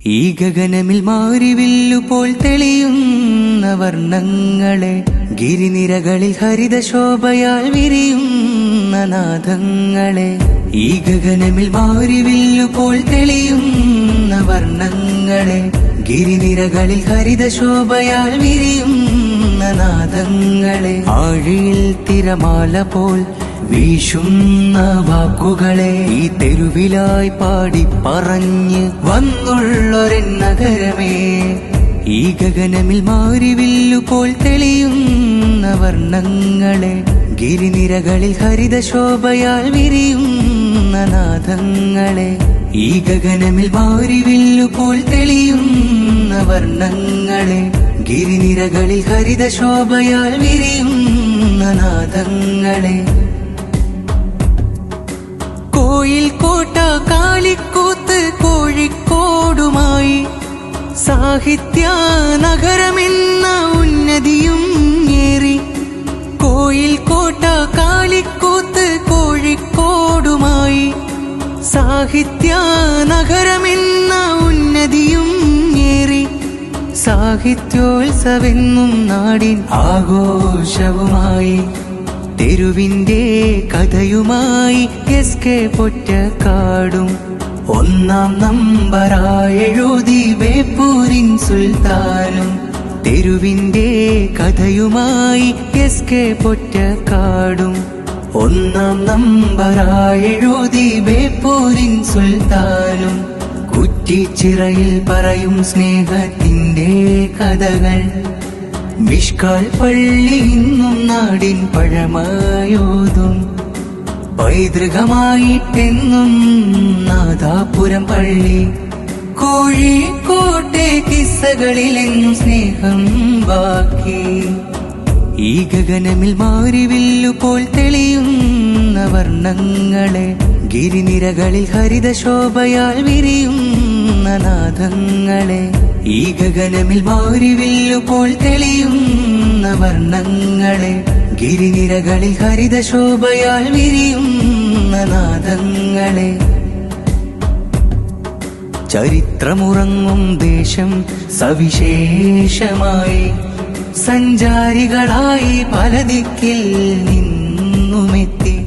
ഈ ഗഗനമിൽ മാരിവില്ലുപോൽ തെളിയുന്ന വർണ്ണങ്ങളെ, ഗിരിനിരകളിൽ ഹരിതശോഭയാൽ വിരിയുന്ന നാദങ്ങളെ. ഈ ഗഗനമിൽ മാരിവില്ലുപോൽ തെളിയുന്ന വർണ്ണങ്ങളെ, ഗിരിനിരകളിൽ ഹരിതശോഭയാൽ വിരിയുന്ന നാദങ്ങളെ. ആഴിയിൽ തിരമാല പോൽ വീശുന്ന വാക്കുകളെ, ഈ തെരുവിലായി പാടി പറഞ്ഞ് വന്നുള്ളൊരെൻ നഗരമേ. ഈ ഗഗനമിൽ മാരിവില്ലുപോൽ തെളിയുന്ന വർണ്ണങ്ങളെ, ഗിരിനിരകളിൽ ഹരിതശോഭയാൽ വിരിയുന്ന നാദങ്ങളെ. ഈ ഗഗനമിൽ മാരിവില്ലുപോൽ തെളിയുന്ന വർണ്ണങ്ങളെ, ഗിരിനിരകളിൽ ഹരിതശോഭയാൽ വിരിയുന്ന നാദങ്ങളെ. കോയിൽ കോട്ട കാളിക്കൂത്ത് കോഴിക്കോടുമായി, സാഹിത്യ നഗരമെന്ന ഉന്നതിയും ഏറി. കോയിൽ കോട്ട കാളിക്കൂത്ത് കോഴിക്കോടുമായി, സാഹിത്യ നഗരമെന്ന ഉന്നതിയും ഏറി. സാഹിത്യോത്സവെന്നും നാടിൻ ആഘോഷവുമായി, തെരുവിന്റെ കഥയുമായി SK പൊറ്റക്കാടും. ഒന്നാം നമ്പറായെഴുതി ബേപ്പൂരിൻ സുൽത്താനും, തെരുവിന്റെ കഥയുമായി SK പൊറ്റക്കാടും. ഒന്നാം നമ്പറായെഴുതി ബേപ്പൂരിൻ സുൽത്താനും. കുറ്റിച്ചിറയിൽ പറയും സ്നേഹത്തിന്റെ കഥകൾ, മിഷ്കാൽ പള്ളി ഇന്നും നാടിൻ പഴമയോതും. പൈതൃകമായിട്ടെന്നും നാദാപുരം പള്ളി, കോഴിക്കോട്ടെ കിസ്സകളിലെന്നും സ്നേഹം ബാക്കി. ഈ ഗഗനമിൽ മാരിവില്ലുപോൽ തെളിയുന്ന വർണ്ണങ്ങളെ, ഗിരിനിരകളിൽ ഹരിതശോഭയാൽ വിരിയുന്ന നാദങ്ങളെ. ഈ ഗഗനമിൽ മാരിവില്ലുപോൽ തെളിയുന്ന വർണ്ണങ്ങളെ, ഗിരിനിരകളിൽ ഹരിതശോഭയാൽ വിരിയുന്ന നാദങ്ങളെ. ചരിത്രമുറങ്ങും ദേശം സവിശേഷമായി, സഞ്ചാരികളായി പല ദിക്കിൽ നിന്നുമെത്തി.